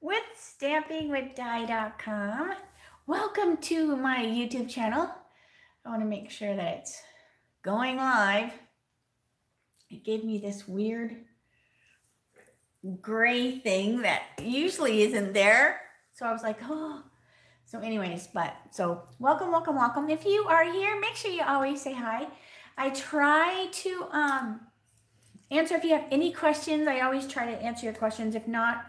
with stampingwithdye.com. Welcome to my YouTube channel. I want to make sure that it's going live. It gave me this weird gray thing that usually isn't there. So I was like, oh. So anyways, welcome, welcome, welcome. If you are here, make sure you always say hi. I try to answer if you have any questions. I always try to answer your questions. If not,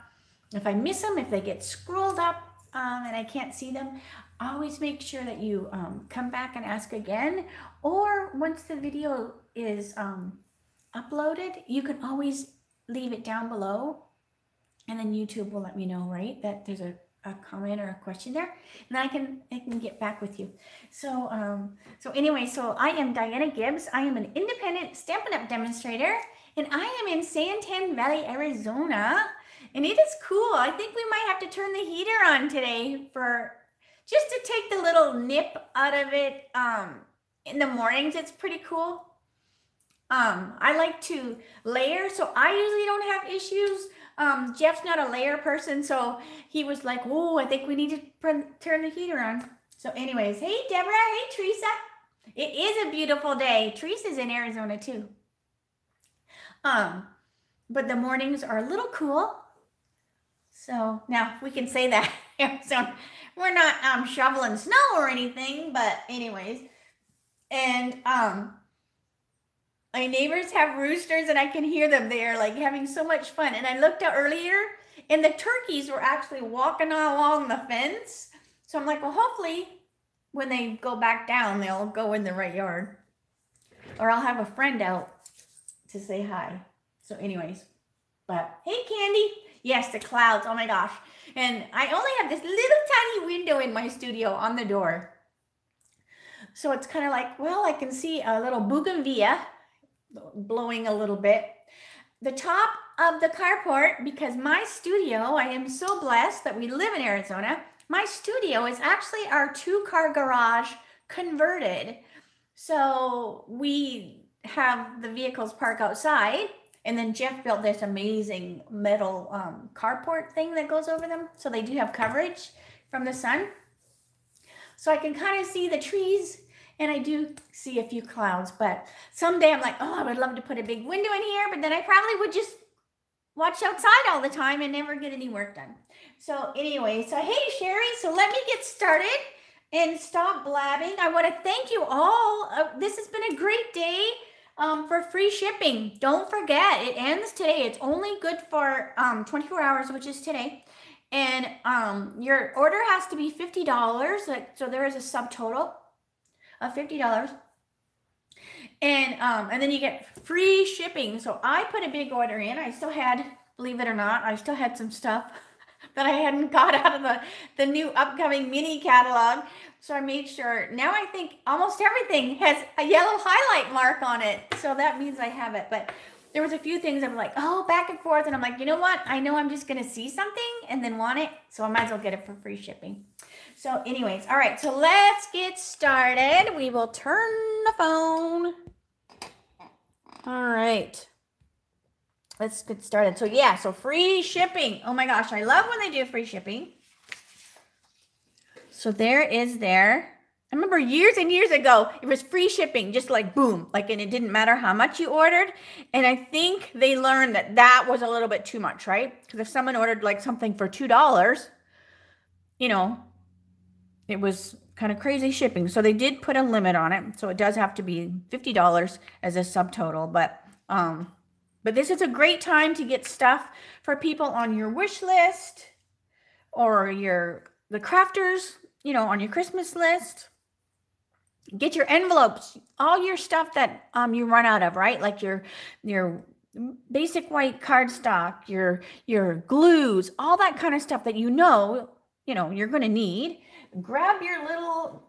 if I miss them, if they get scrolled up and I can't see them, always make sure that you come back and ask again. Or once the video is uploaded, you can always leave it down below, and then YouTube will let me know, right, that there's a comment or a question there, and I can get back with you. So anyway, I am Diana Gibbs. I am an independent Stampin' Up! Demonstrator, and I am in Santan Valley, Arizona, and it is cool. I think we might have to turn the heater on today just to take the little nip out of it. In the mornings, it's pretty cool. I like to layer, so I usually don't have issues. Jeff's not a layer person, so he was like, oh, I think we need to turn the heater on. So anyways, hey, Deborah, hey, Teresa. It is a beautiful day. Teresa's in Arizona too. But the mornings are a little cool. So now we can say that. So we're not shoveling snow or anything, but anyways. And my neighbors have roosters, and I can hear them. They are like having so much fun. And I looked out earlier, and the turkeys were actually walking along the fence. So I'm like, well, hopefully when they go back down, they'll go in the right yard. Or I'll have a friend out to say hi. So anyways, but hey, Candy. Yes, the clouds. Oh my gosh. And I only have this little tiny window in my studio on the door. So it's kind of like, well, I can see a little bougainvillea blowing a little bit. The top of the carport, because my studio, I am so blessed that we live in Arizona. My studio is actually our 2-car garage converted. So we have the vehicles parked outside, and then Jeff built this amazing metal carport thing that goes over them. So they do have coverage from the sun. So I can kind of see the trees, and I do see a few clouds, but someday I'm like, oh, I would love to put a big window in here, but then I probably would just watch outside all the time and never get any work done. So anyway, so hey, Sherry, so let me get started and stop blabbing. I want to thank you all. This has been a great day for free shipping. Don't forget, it ends today. It's only good for 24 hours, which is today. And your order has to be $50. So there is a subtotal of $50. And then you get free shipping. So I put a big order in. I still had, believe it or not, I still had some stuff that I hadn't got out of the new upcoming mini catalog. So I made sure. Now I think almost everything has a yellow highlight mark on it. So that means I have it. But there was a few things I'm like, oh, back and forth. And I'm like, you know what? I know I'm just going to see something and then want it. So I might as well get it for free shipping. So anyways, all right. So let's get started. We will turn the phone. All right. Let's get started. So yeah, so free shipping. Oh my gosh, I love when they do free shipping. So there is there. I remember years and years ago, it was free shipping, just like boom, like, and it didn't matter how much you ordered. And I think they learned that that was a little bit too much, right? Because if someone ordered like something for $2, you know, it was kind of crazy shipping. So they did put a limit on it. So it does have to be $50 as a subtotal. But this is a great time to get stuff for people on your wish list or the crafters, you know, on your Christmas list. Get your envelopes, all your stuff that you run out of, right? Like your basic white cardstock, your glues, all that kind of stuff that you know you're going to need. Grab your little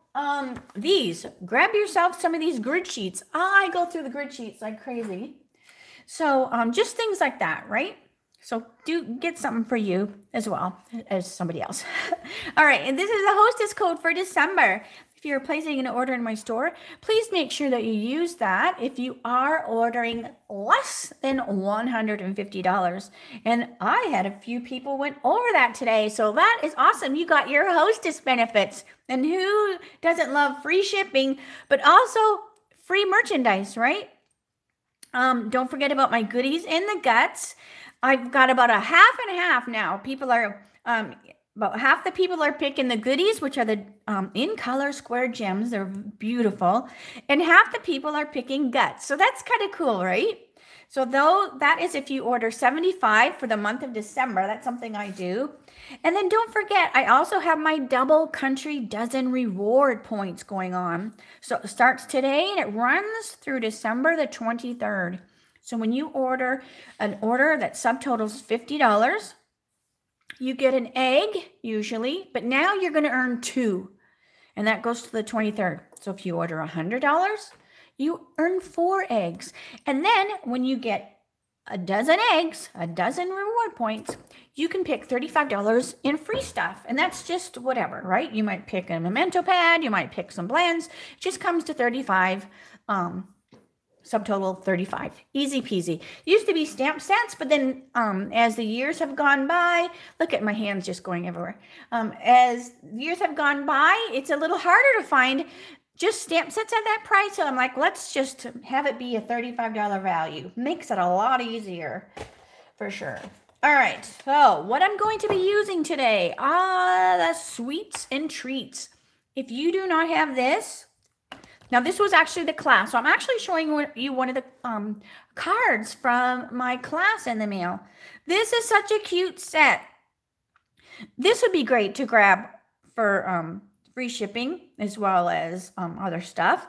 grab yourself some of these grid sheets. I go through the grid sheets like crazy. So just things like that, right? So do get something for you as well as somebody else. All right, and this is the hostess code for December. if you're placing an order in my store, please make sure that you use that if you are ordering less than $150. And I had a few people went over that today. So that is awesome. You got your hostess benefits. And who doesn't love free shipping, but also free merchandise, right? Don't forget about my goodies in the guts. I've got about a half and half now. People are, about half the people are picking the goodies, which are the in color square gems. They're beautiful. And half the people are picking guts. So that's kind of cool, right? So though that is if you order 75 for the month of December, that's something I do. And then don't forget, I also have my double country dozen reward points going on. So it starts today and it runs through December the 23rd. So when you order an order that subtotals $50, you get an egg usually, but now you're going to earn 2. And that goes to the 23rd. So if you order $100, you earn 4 eggs. And then when you get a dozen eggs, a dozen reward points, you can pick $35 in free stuff. And that's just whatever, right? You might pick a memento pad, you might pick some blends. It just comes to 35, subtotal 35. Easy peasy. Used to be stamp sets, but then as the years have gone by, look at my hands just going everywhere. As years have gone by, it's a little harder to find just stamp sets at that price. So I'm like, let's just have it be a $35 value. Makes it a lot easier for sure. All right, so what I'm going to be using today, the sweets and treats. If you do not have this, now this was actually the class. So I'm actually showing you one of the cards from my class in the mail. This is such a cute set. This would be great to grab for free shipping as well as other stuff.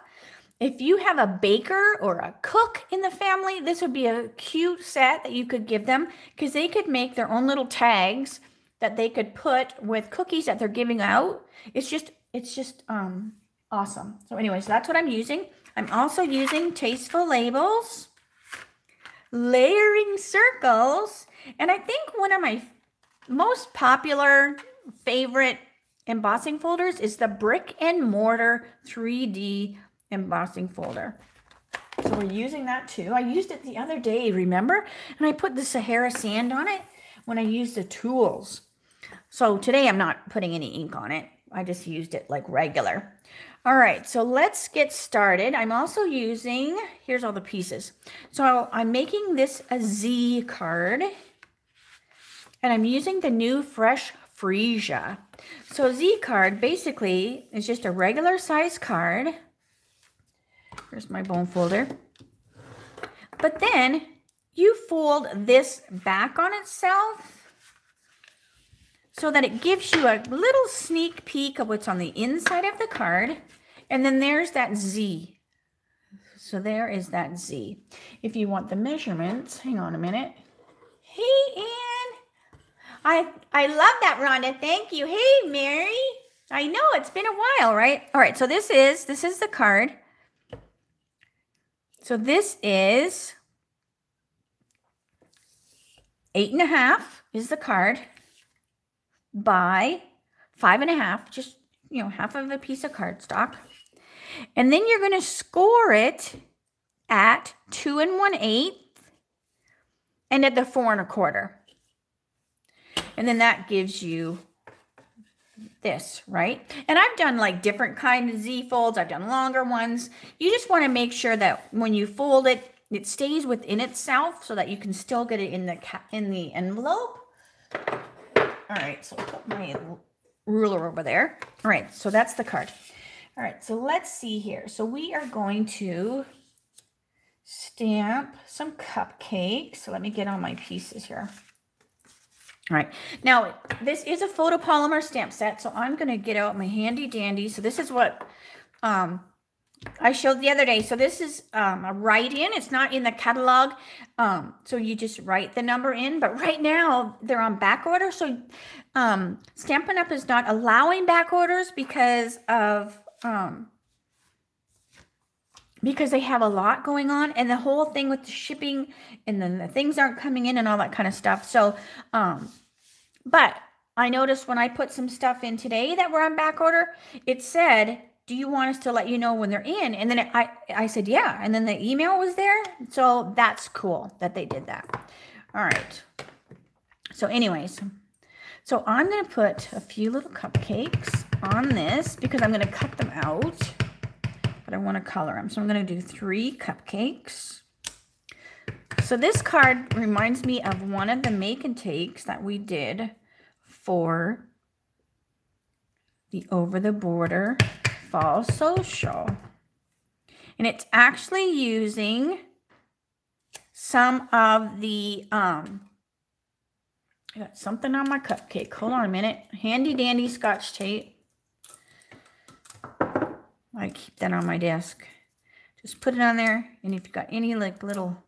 If you have a baker or a cook in the family, this would be a cute set that you could give them because they could make their own little tags that they could put with cookies that they're giving out. It's just awesome. So anyways, that's what I'm using. I'm also using Tasteful Labels, layering circles, and I think one of my most popular favorite embossing folders is the Brick and Mortar 3D embossing folder. So we're using that too. I used it the other day, remember? And I put the Sahara sand on it when I used the tools. So today I'm not putting any ink on it. I just used it like regular. All right, so let's get started. I'm also using, here's all the pieces. So I'm making this a Z card. And I'm using the new Fresh Freesia. So Z card basically is just a regular size card. Here's my bone folder. But then you fold this back on itself so that it gives you a little sneak peek of what's on the inside of the card. And then there's that Z. So there is that Z. If you want the measurements, hang on a minute. Hey, Ann. I love that, Rhonda. Thank you. Hey, Mary. I know it's been a while, right? All right, so this is the card. So this is 8.5 is the card by 5.5, just, you know, half of a piece of cardstock. And then you're going to score it at 2 1/8 and at the 4 1/4. And then that gives you this, right? And I've done like different kind of Z folds. I've done longer ones. You just want to make sure that when you fold it, it stays within itself so that you can still get it in the envelope. All right, so I'll put my ruler over there. All right, so that's the card. All right, so let's see here. So we are going to stamp some cupcakes. So let me get all my pieces here. All right, now this is a photopolymer stamp set, so I'm going to get out my handy dandy. So this is what I showed the other day. So this is a write-in. It's not in the catalog, so you just write the number in. But right now they're on back order, so Stampin' Up! Is not allowing back orders because of because they have a lot going on, and the whole thing with the shipping, and then the things aren't coming in and all that kind of stuff. So, but I noticed when I put some stuff in today that were on back order, it said do you want us to let you know when they're in? And then I said, yeah. And then the email was there. So that's cool that they did that. All right. So anyways, so I'm going to put a few little cupcakes on this because I'm going to cut them out, but I want to color them. So I'm going to do 3 cupcakes. So this card reminds me of one of the make and takes that we did for the Over the Border Fall Social. And it's actually using some of the, I got something on my cupcake. Hold on a minute. Handy dandy Scotch tape. I keep that on my desk. Just put it on there. And if you've got any like little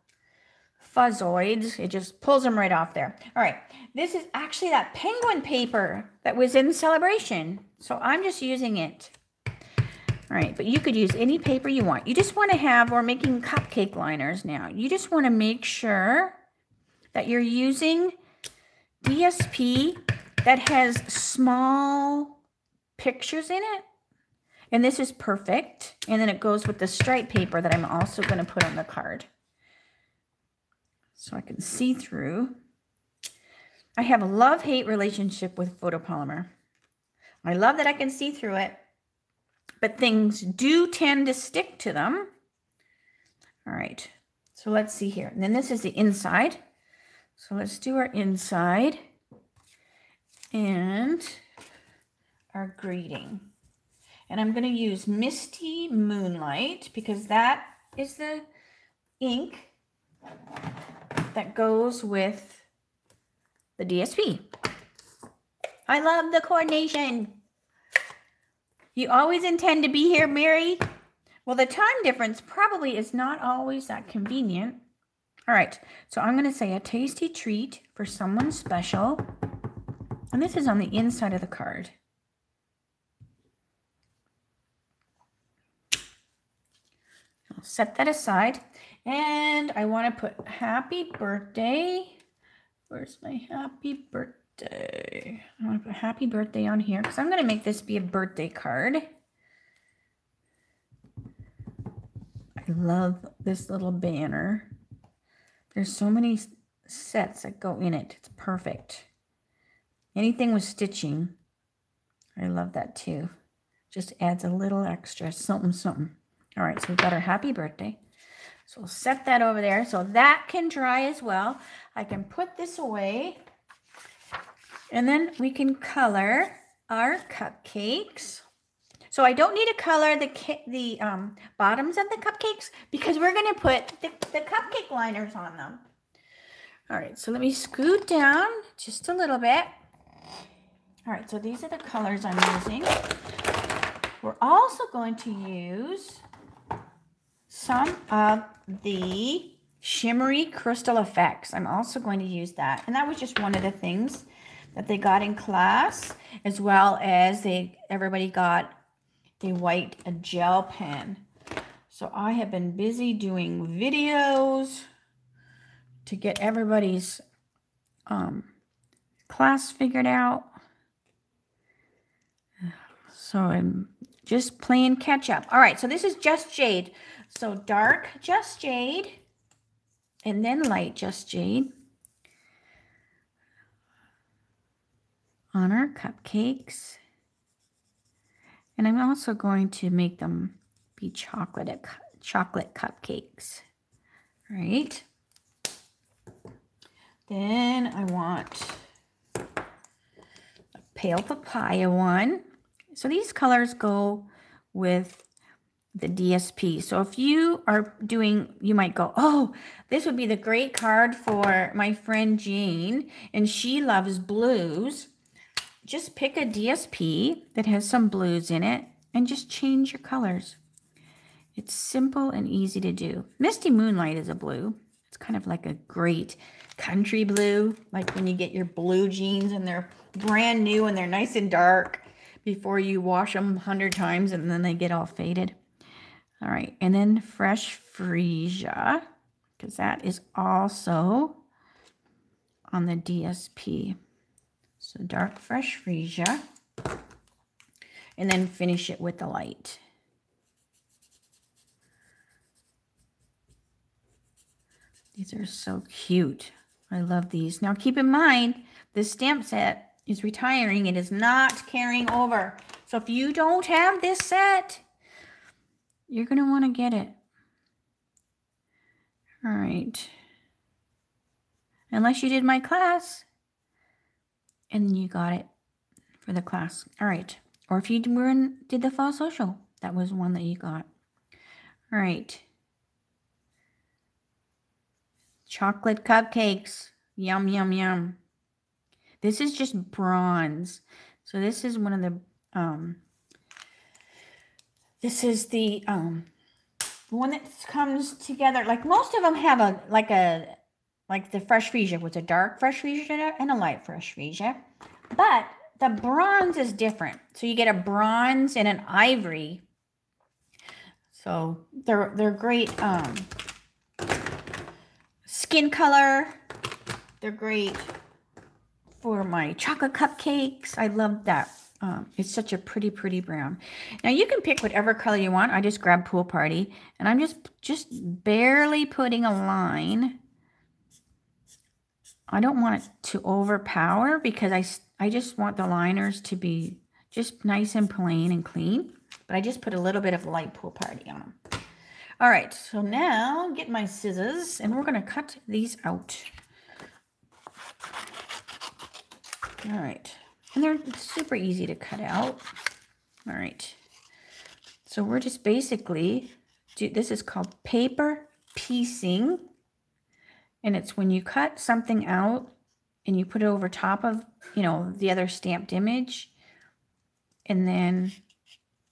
fuzzoids, it just pulls them right off there. All right. This is actually that penguin paper that was in Celebration. So I'm just using it. All right, but you could use any paper you want. You just want to have, we're making cupcake liners now. You just want to make sure that you're using DSP that has small pictures in it. And this is perfect. And then it goes with the stripe paper that I'm also going to put on the card. So I can see through. I have a love-hate relationship with photopolymer. I love that I can see through it, but things do tend to stick to them. All right, so let's see here. And then this is the inside. So let's do our inside and our greeting. And I'm going to use Misty Moonlight because that is the ink that goes with the DSP. I love the coordination. You always intend to be here, Mary? Well, the time difference probably is not always that convenient. All right, so I'm going to say a tasty treat for someone special. And this is on the inside of the card. I'll set that aside. And I want to put happy birthday. Where's my happy birthday? I want to put happy birthday on here because I'm going to make this be a birthday card. I love this little banner. There's so many sets that go in it. It's perfect. Anything with stitching, I love that too. Just adds a little extra something, something. All right, so we've got our happy birthday. So we'll set that over there so that can dry as well. I can put this away and then we can color our cupcakes. So I don't need to color the bottoms of the cupcakes because we're going to put the cupcake liners on them. All right, so let me scoot down just a little bit. All right, so these are the colors I'm using. We're also going to use some of the Shimmery Crystal Effects. I'm also going to use that. And that was just one of the things that they got in class, as well as everybody got a gel pen. So I have been busy doing videos to get everybody's class figured out. So I'm just playing catch up. All right, so this is Just Jade. So dark Just Jade and then light Just Jade on our cupcakes. And I'm also going to make them be chocolate cupcakes. All right. Then I want a pale papaya one. So these colors go with the DSP. So if you are doing, you might go, oh, this would be the great card for my friend Jane, and she loves blues. Just pick a DSP that has some blues in it and just change your colors. It's simple and easy to do. Misty Moonlight is a blue. It's kind of like a great country blue, like when you get your blue jeans and they're brand new and they're nice and dark before you wash them 100 times and then they get all faded. All right, and then Fresh Freesia, because that is also on the DSP. So dark Fresh Freesia, and then finish it with the light. These are so cute. I love these. Now keep in mind, this stamp set is retiring. It is not carrying over. So if you don't have this set, you're going to want to get it. All right. Unless you did my class and you got it for the class. All right. Or if you did the fall social, that was one that you got. All right. Chocolate cupcakes. Yum, yum, yum. This is just bronze. So this is one of the, this is the one that comes together. Like most of them have like the fresh freesia with a dark fresh freesia and a light fresh freesia. But the bronze is different. So you get a bronze and an ivory. So they're great skin color. They're great for my chocolate cupcakes. I love that. It's such a pretty, pretty brown. Now you can pick whatever color you want. I just grabbed Pool Party and I'm just barely putting a line. I don't want it to overpower because I just want the liners to be just nice and plain and clean. But I just put a little bit of light Pool Party on them. All right, so now get my scissors and we're going to cut these out. All right, and they're super easy to cut out. All right, so we're just basically, this is called paper piecing. And it's when you cut something out and you put it over top of, the other stamped image. And then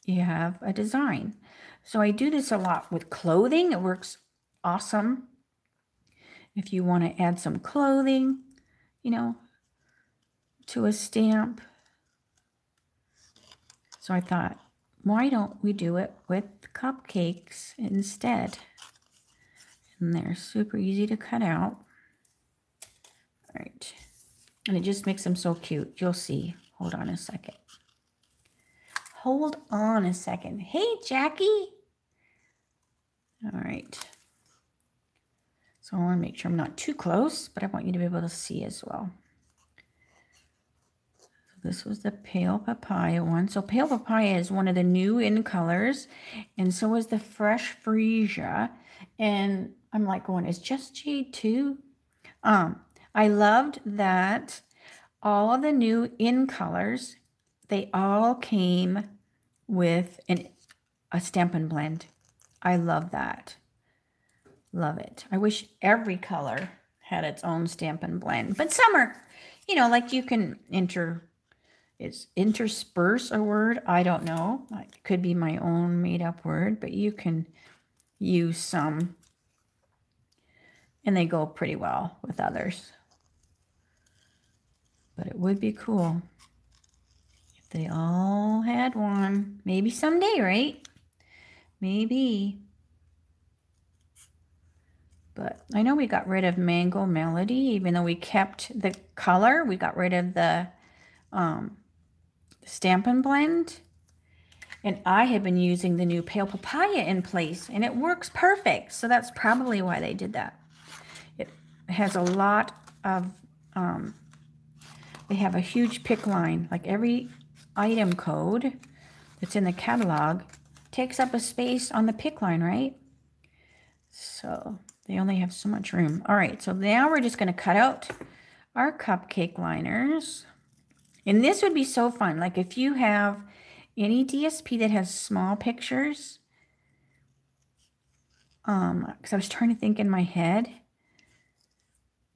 you have a design. So I do this a lot with clothing. It works awesome. If you want to add some clothing, to a stamp. So I thought, why don't we do it with cupcakes instead? And they're super easy to cut out. All right. And it just makes them so cute. You'll see. Hold on a second. Hold on a second. Hey, Jackie. All right. So I want to make sure I'm not too close, but I want you to be able to see as well. So this was the Pale Papaya one. So Pale Papaya is one of the new in colors, and so is the Fresh Freesia. And I'm like going, is just jade too? I loved that all of the new in colors, they all came with a Stampin' Blend. I love that. Love it. I wish every color had its own Stampin' Blend. But some are, like you can intersperse a word. I don't know. It could be my own made up word, but you can use some. And they go pretty well with others. But it would be cool if they all had one. Maybe someday, right? Maybe. But I know we got rid of Mango Melody, even though we kept the color. We got rid of the Stampin' Blend. And I have been using the new Pale Papaya in place, and it works perfect. So that's probably why they did that. It has a lot of, they have a huge pick line. Like every item code that's in the catalog takes up a space on the pick line, right? So they only have so much room. All right, so now we're just going to cut out our cupcake liners. And this would be so fun. Like if you have any DSP that has small pictures, because I was trying to think in my head,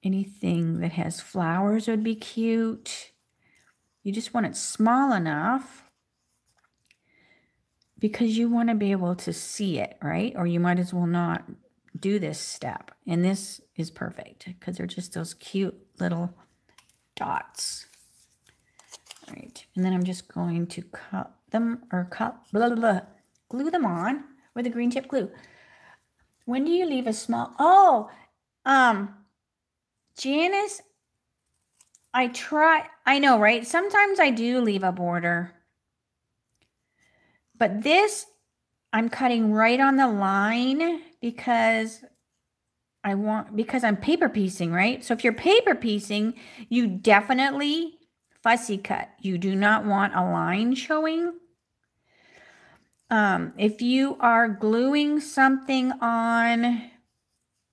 anything that has flowers would be cute. You just want it small enough because you want to be able to see it, right? Or you might as well not do this step. And this is perfect because they're just those cute little dots. All right, and then I'm just going to cut them or glue them on with a green tip glue. When do you leave a small? Janice, I know, right? Sometimes I do leave a border. But this, I'm cutting right on the line because because I'm paper piecing, right? So if you're paper piecing, you definitely fussy cut. You do not want a line showing. If you are gluing something on,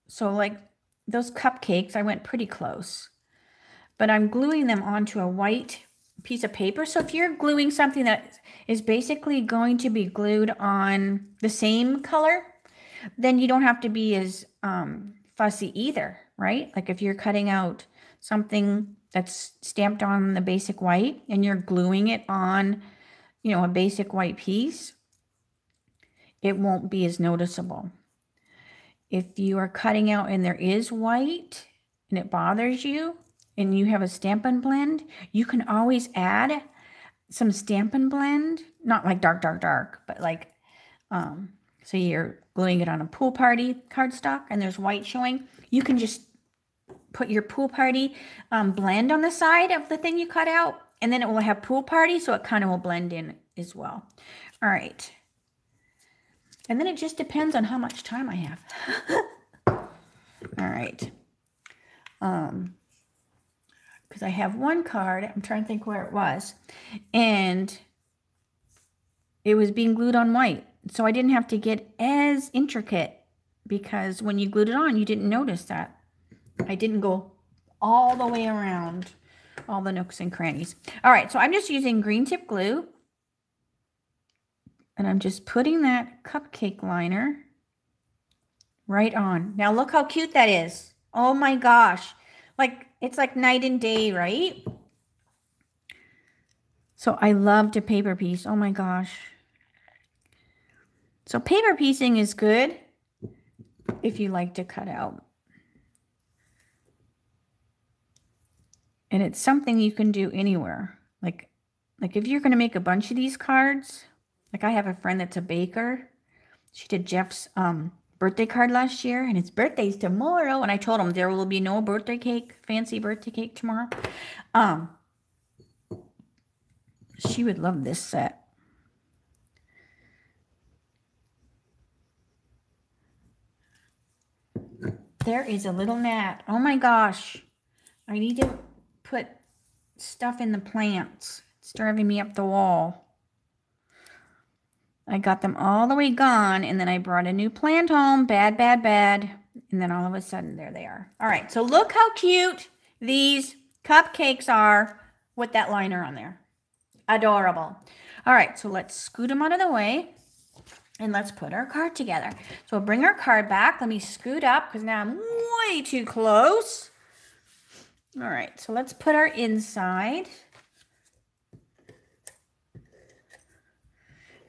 so like those cupcakes, I went pretty close, but I'm gluing them onto a white piece of paper. So if you're gluing something that is basically going to be glued on the same color, then you don't have to be as fussy either, right? Like if you're cutting out something that's stamped on the basic white and you're gluing it on, you know, a basic white piece, it won't be as noticeable. If you are cutting out and there is white and it bothers you and you have a Stampin' Blend, you can always add some Stampin' Blend, not like dark, dark, dark, but like, so you're gluing it on a pool party cardstock and there's white showing. You can just put your pool party blend on the side of the thing you cut out, and then it will have pool party, so it kind of will blend in as well. All right. And then it just depends on how much time I have. All right. Because I have one card, I'm trying to think where it was, and it was being glued on white. So I didn't have to get as intricate because when you glued it on, you didn't notice that. I didn't go all the way around all the nooks and crannies. All right, so I'm just using green tip glue. And I'm just putting that cupcake liner right on. Now look how cute that is. Oh my gosh. Like, it's like night and day, right? So I love to paper piece. Oh my gosh. So paper piecing is good if you like to cut out. And it's something you can do anywhere. Like if you're going to make a bunch of these cards, like I have a friend that's a baker. She did Jeff's birthday card last year, and his birthday's tomorrow. And I told him there will be no birthday cake, fancy birthday cake tomorrow. She would love this set. There is a little gnat. Oh my gosh. I need to put stuff in the plants. It's driving me up the wall. I got them all the way gone, and then I brought a new plant home. Bad, bad, bad. And then all of a sudden, there they are. All right, so look how cute these cupcakes are with that liner on there. Adorable. All right, so let's scoot them out of the way, and let's put our card together. So we'll bring our card back. Let me scoot up, because now I'm way too close. All right, so let's put our inside.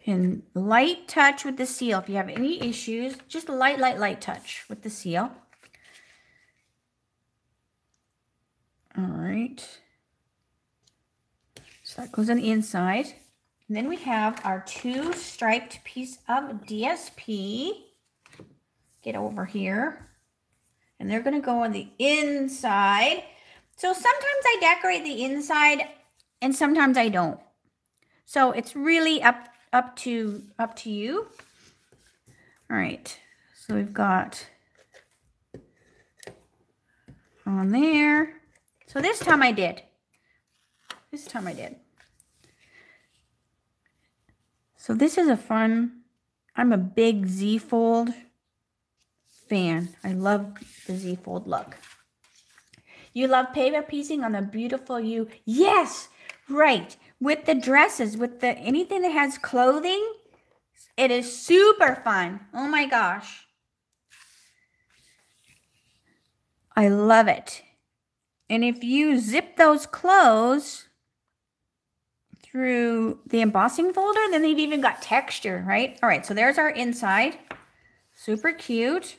And light touch with the seal. If you have any issues, just light, light, light touch with the seal. All right. So that goes on the inside. And then we have our 2 striped piece of DSP. Get over here. And they're going to go on the inside. So sometimes I decorate the inside and sometimes I don't. So it's really up to you. All right, so we've got on there. So this time I did. So this is a fun, I'm a big Z-fold fan. I love the Z-fold look. You love paper piecing on a beautiful you. Yes, right. With the dresses, with the anything that has clothing, it is super fun. Oh my gosh. I love it. And if you zip those clothes through the embossing folder, then they've even got texture, right? All right, so there's our inside. Super cute.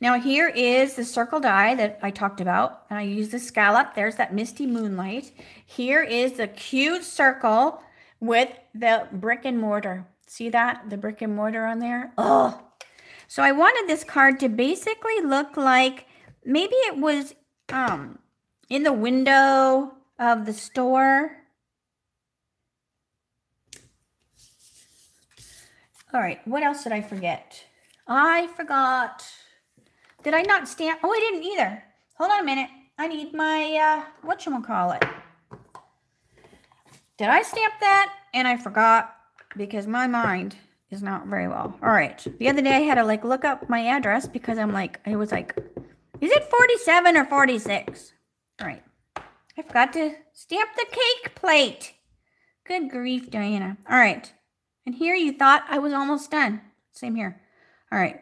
Now here is the circle die that I talked about. And I use the scallop. There's that misty moonlight. Here is the cute circle with the brick and mortar. See that? The brick and mortar on there? Oh. So I wanted this card to basically look like maybe it was in the window of the store. All right, what else did I forget? I forgot Did I not stamp? Oh, I didn't either. Hold on a minute. I need my, whatchamacallit. Did I stamp that? And I forgot because my mind is not very well. All right. The other day I had to like look up my address because I'm like, I was like, is it 47 or 46? All right. I forgot to stamp the cake plate. Good grief, Diana. All right. And here you thought I was almost done. Same here. All right.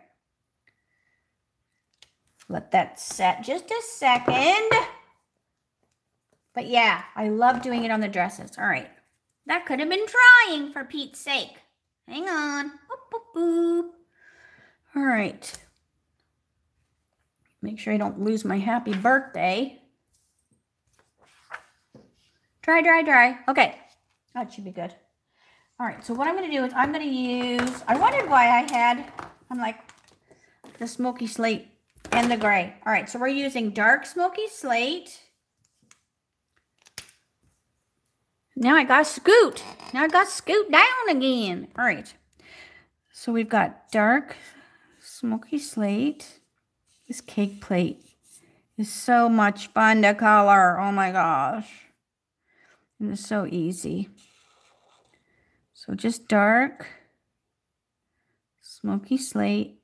Let that set just a second. But yeah, I love doing it on the dresses. All right. That could have been trying for Pete's sake. Hang on. Boop, boop, boop. All right. Make sure I don't lose my happy birthday. Dry, dry, dry. Okay. That should be good. All right. So what I'm going to do is I'm going to use, I wondered why I'm like the smoky slate and the gray. All right. So we're using dark smoky slate. Now I got scoot. Now I got scoot down again. All right. So we've got dark smoky slate. This cake plate is so much fun to color. Oh my gosh. And it's so easy. So just dark smoky slate.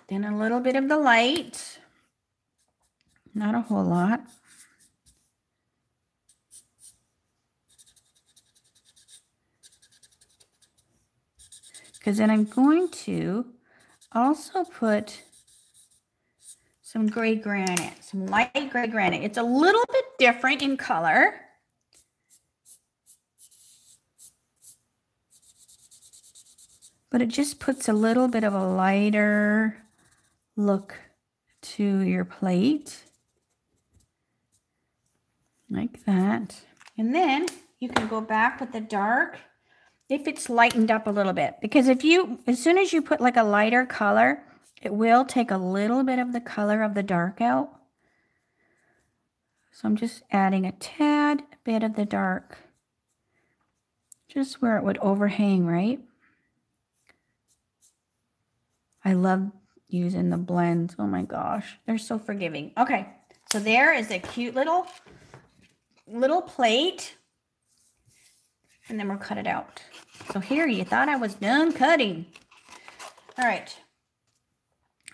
Then a little bit of the light. Not a whole lot. Because then I'm going to also put some gray granite, some light gray granite. It's a little bit different in color. But it just puts a little bit of a lighter look to your plate. Like that. And then you can go back with the dark if it's lightened up a little bit. Because if you, as soon as you put like a lighter color, it will take a little bit of the color of the dark out. So I'm just adding a tad bit of the dark. Just where it would overhang, right? I love using the blends. Oh my gosh, they're so forgiving. Okay, so there is a cute little plate. And then we'll cut it out. So here, you thought I was done cutting. All right.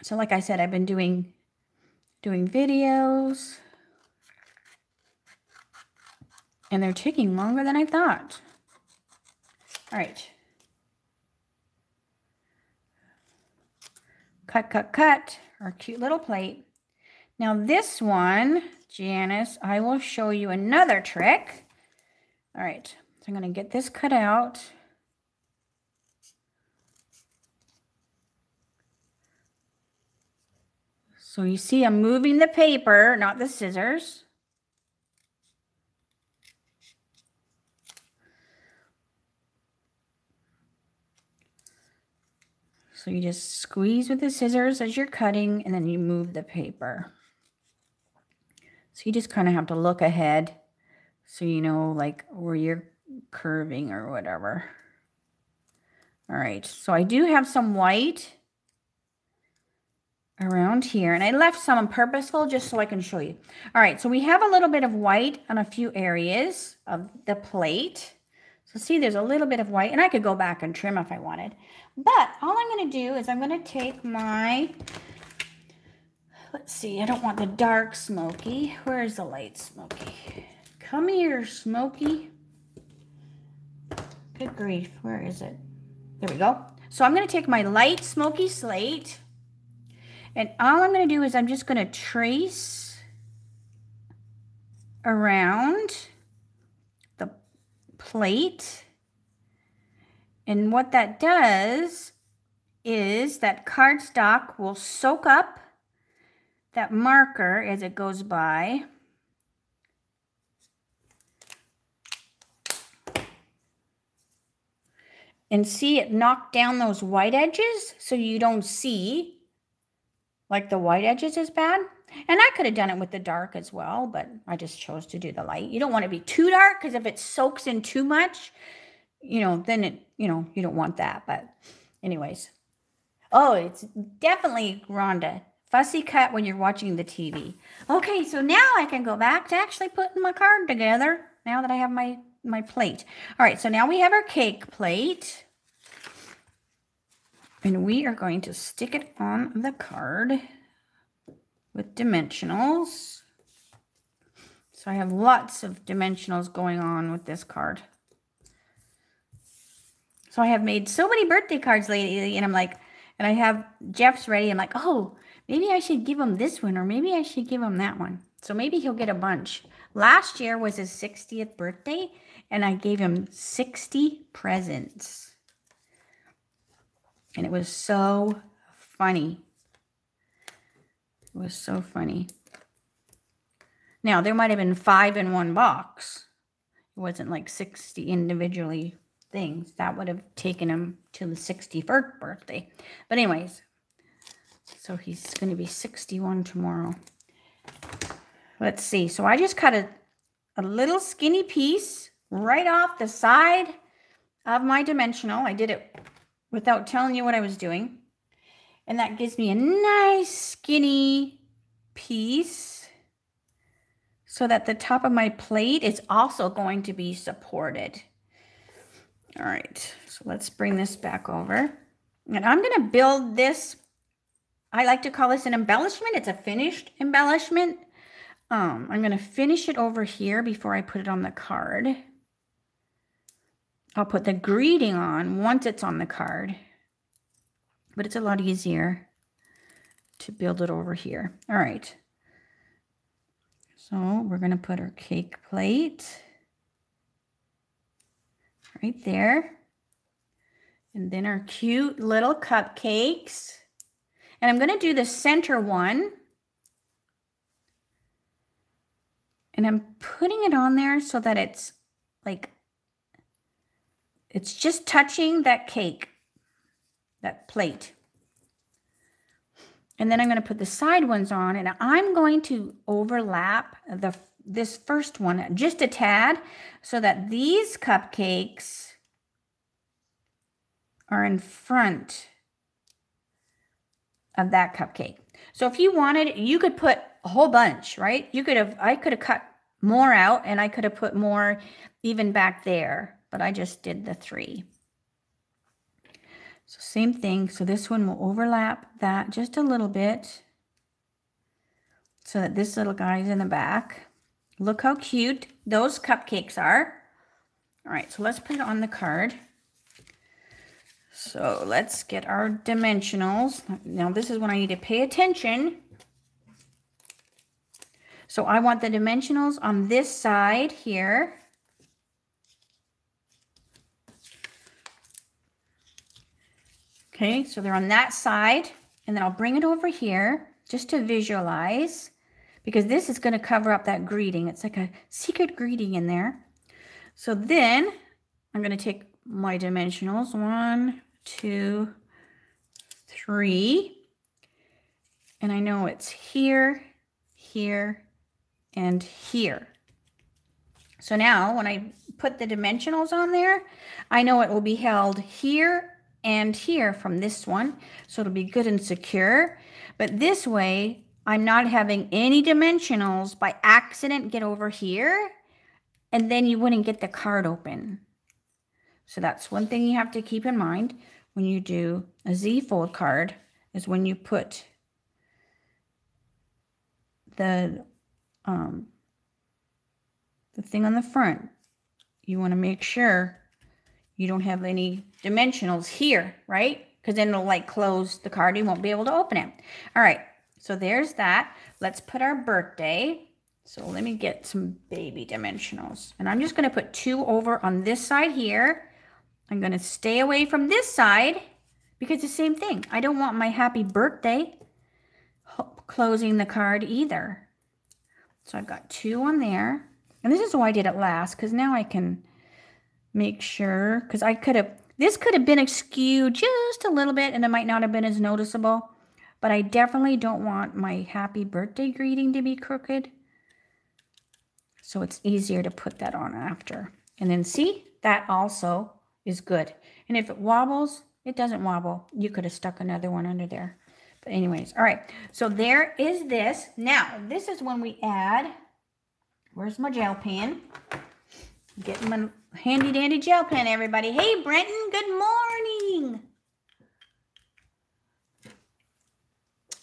So like I said, I've been doing videos. And they're taking longer than I thought. All right. Cut, cut, cut. Our cute little plate. Now this one, Janice, I will show you another trick. All right. So I'm going to get this cut out. So you see I'm moving the paper, not the scissors. So you just squeeze with the scissors as you're cutting, and then you move the paper. So you just kind of have to look ahead so you know like where you're curving or whatever. All right, so I do have some white around here, and I left some on purposeful just so I can show you. All right, so we have a little bit of white on a few areas of the plate. So see, there's a little bit of white, and I could go back and trim if I wanted. But all I'm going to do is I'm going to take my, let's see, I don't want the dark smoky. Where's the light smoky? Come here, smoky. Good grief, where is it? There we go. So I'm going to take my light smoky slate, and all I'm going to do is I'm just going to trace around the plate. And what that does is that cardstock will soak up that marker as it goes by. And see it knock down those white edges so you don't see like the white edges is bad. And I could have done it with the dark as well, but I just chose to do the light. You don't want to be too dark because if it soaks in too much, you know, then it, you know, you don't want that. But anyways, Oh, it's definitely Rhonda. Fussy cut when you're watching the TV. Okay, so now I can go back to actually putting my card together now that I have my plate. All right, so now we have our cake plate. And we are going to stick it on the card with dimensionals. So I have lots of dimensionals going on with this card. So I have made so many birthday cards lately, and I'm like, and I have Jeff's ready. I'm like, oh, maybe I should give him this one, or maybe I should give him that one. So maybe he'll get a bunch. Last year was his 60th birthday, and I gave him 60 presents. And it was so funny. It was so funny. Now, there might have been 5 in one box. It wasn't like 60 individually things. That would have taken him to the 61st birthday. But anyways, so he's going to be 61 tomorrow. Let's see. So I just cut a little skinny piece right off the side of my dimensional. I did it without telling you what I was doing. And that gives me a nice skinny piece so that the top of my plate is also going to be supported. All right, so let's bring this back over. And I'm going to build this. I like to call this an embellishment. It's a finished embellishment. I'm going to finish it over here before I put it on the card. I'll put the greeting on once it's on the card. But it's a lot easier to build it over here. All right. So we're going to put our cake plate right there. And then our cute little cupcakes. And I'm going to do the center one. And I'm putting it on there so that it's like, it's just touching that cake, that plate. And then I'm going to put the side ones on, and I'm going to overlap this first one just a tad so that these cupcakes are in front of that cupcake. So if you wanted, you could put a whole bunch, right? I could have cut more out, and I could have put more even back there, but I just did the 3. So same thing. So this one will overlap that just a little bit so that this little guy is in the back. Look how cute those cupcakes are. All right, so let's put it on the card. So let's get our dimensionals. Now this is when I need to pay attention. So I want the dimensionals on this side here. Okay, so they're on that side, and then I'll bring it over here just to visualize, because this is going to cover up that greeting. It's like a secret greeting in there. So then I'm going to take my dimensionals, 1, 2, 3, and I know it's here, here, and here. So now when I put the dimensionals on there, I know it will be held here and here from this one, so it'll be good and secure. But this way, I'm not having any dimensionals by accident get over here, and then you wouldn't get the card open. So that's one thing you have to keep in mind when you do a Z-fold card, is when you put the thing on the front, you want to make sure you don't have any dimensionals here, right? Because then it'll like close the card. You won't be able to open it. All right, so there's that. Let's put our birthday. So let me get some baby dimensionals. And I'm just going to put 2 over on this side here. I'm going to stay away from this side because it's the same thing. I don't want my happy birthday closing the card either. So I've got 2 on there. And this is why I did it last, because now I can make sure, because this could have been skewed just a little bit and it might not have been as noticeable, but I definitely don't want my happy birthday greeting to be crooked. So it's easier to put that on after. And then see, that also is good. And if it wobbles, it doesn't wobble. You could have stuck another one under there. But anyways, all right. So there is this. Now, this is when we add, where's my gel pen? Getting my handy dandy gel pen, everybody. Hey, Brenton, good morning.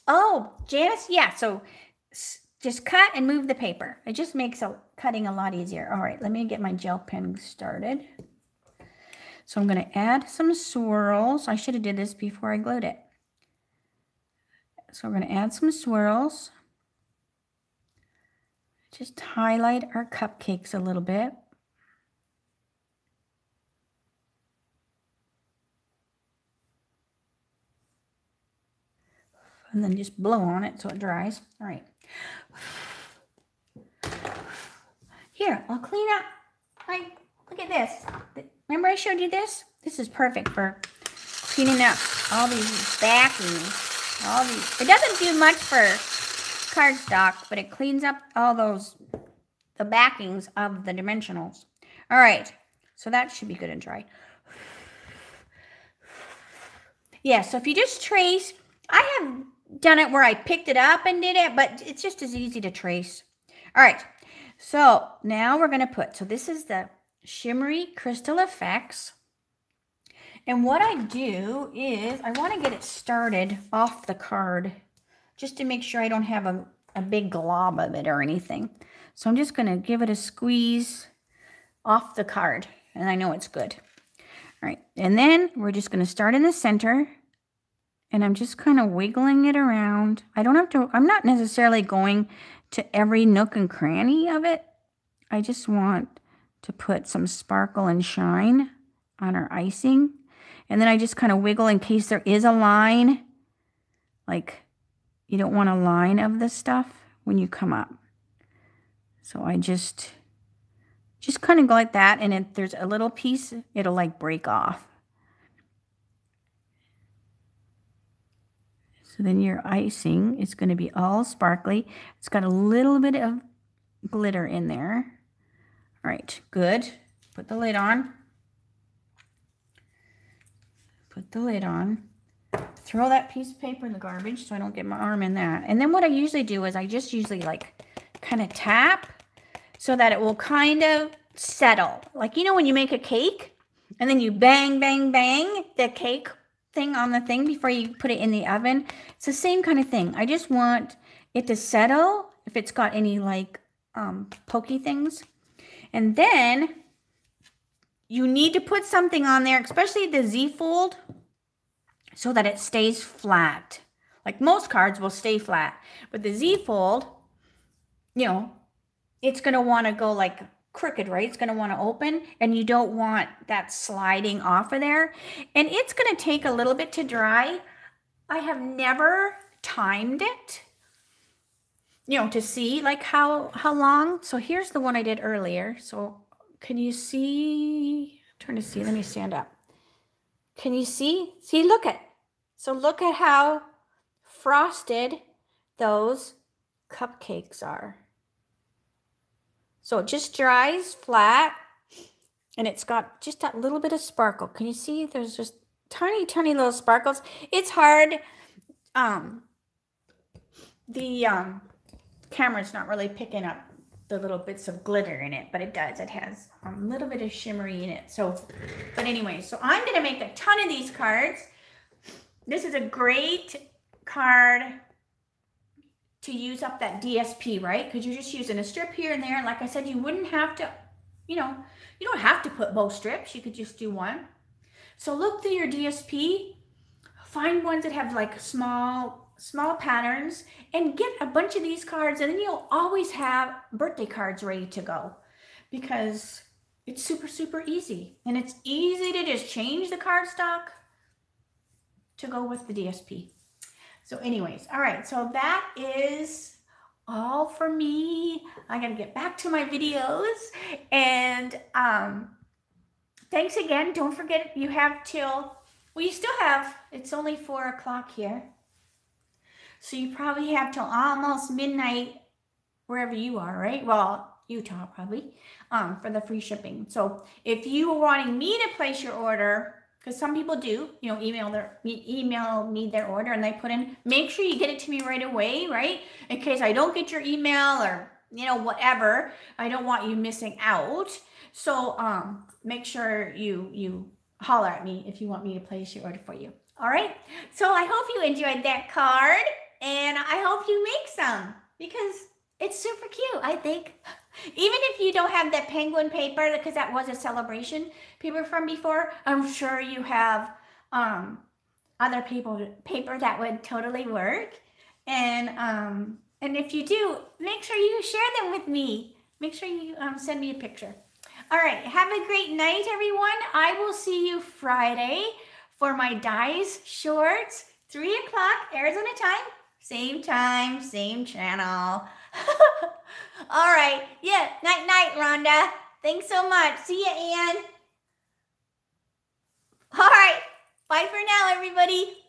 Oh, Janice, yeah, so just cut and move the paper. It just makes cutting a lot easier. All right, let me get my gel pen started. So I'm going to add some swirls. I should have did this before I glued it. So we're going to add some swirls. Just highlight our cupcakes a little bit. And then just blow on it so it dries. All right. Here, I'll clean up. Look at this. Remember I showed you this? This is perfect for cleaning up all these backings. It doesn't do much for cardstock, but it cleans up all the backings of the dimensionals. All right. So that should be good and dry. Yeah, so if you just trace, I have done it where I picked it up and did it, but it's just as easy to trace. All right, so now we're going to put, so this is the Shimmery Crystal Effects. And what I do is I want to get it started off the card just to make sure I don't have a big glob of it or anything. So I'm just going to give it a squeeze off the card, and I know it's good. All right, and then we're just going to start in the center. And I'm just kind of wiggling it around. I'm not necessarily going to every nook and cranny of it. I just want to put some sparkle and shine on our icing. And then I just kind of wiggle in case there is a line. Like, you don't want a line of this stuff when you come up. So I just kind of go like that. And if there's a little piece, it'll like break off. So then your icing is going to be all sparkly. It's got a little bit of glitter in there. All right, good. Put the lid on. Put the lid on. Throw that piece of paper in the garbage so I don't get my arm in that. And then what I usually do is I just usually like kind of tap so that it will kind of settle. Like, you know, when you make a cake and then you bang, bang, bang the cake thing on the thing before you put it in the oven. It's the same kind of thing. I just want it to settle if it's got any like pokey things. And then you need to put something on there, especially the Z fold, so that it stays flat. Like most cards will stay flat, but the Z fold, you know, it's going to want to go like crooked, right? It's going to want to open, and you don't want that sliding off of there. And it's going to take a little bit to dry. I have never timed it, you know, to see like how long. So here's the one I did earlier. So can you see? I'm trying to see. Let me stand up. Can you see? See, look at. So look at how frosted those cupcakes are. So it just dries flat, and it's got just that little bit of sparkle. Can you see? There's just tiny, tiny little sparkles. It's hard. The camera's not really picking up the little bits of glitter in it, but it does. It has a little bit of shimmery in it. So, but anyway, so I'm going to make a ton of these cards. This is a great card to use up that DSP, right? Because you're just using a strip here and there. And like I said, you wouldn't have to, you know, you don't have to put both strips. You could just do one. So look through your DSP, find ones that have like small patterns, and get a bunch of these cards, and then you'll always have birthday cards ready to go, because it's super, super easy. And it's easy to just change the cardstock to go with the DSP. So anyways, all right, so that is all for me. I gotta get back to my videos, and thanks again. Don't forget, you have till, well, you still have, it's only 4 o'clock here, so you probably have till almost midnight wherever you are, right? Well, Utah probably, for the free shipping. So if you are wanting me to place your order, because some people do, you know, email me their order and they put in, make sure you get it to me right away, right? In case I don't get your email or, you know, whatever, I don't want you missing out. So make sure you holler at me if you want me to place your order for you. All right. So I hope you enjoyed that card, and I hope you make some because it's super cute, I think. Even if you don't have that penguin paper, because that was a celebration paper from before, I'm sure you have other paper that would totally work. And if you do, make sure you share them with me. Make sure you send me a picture. All right, have a great night, everyone. I will see you Friday for my Dies Shorts, 3 o'clock Arizona time, same channel. All right, yeah, night, Rhonda. Thanks so much. See ya, Ann. All right, bye for now, everybody.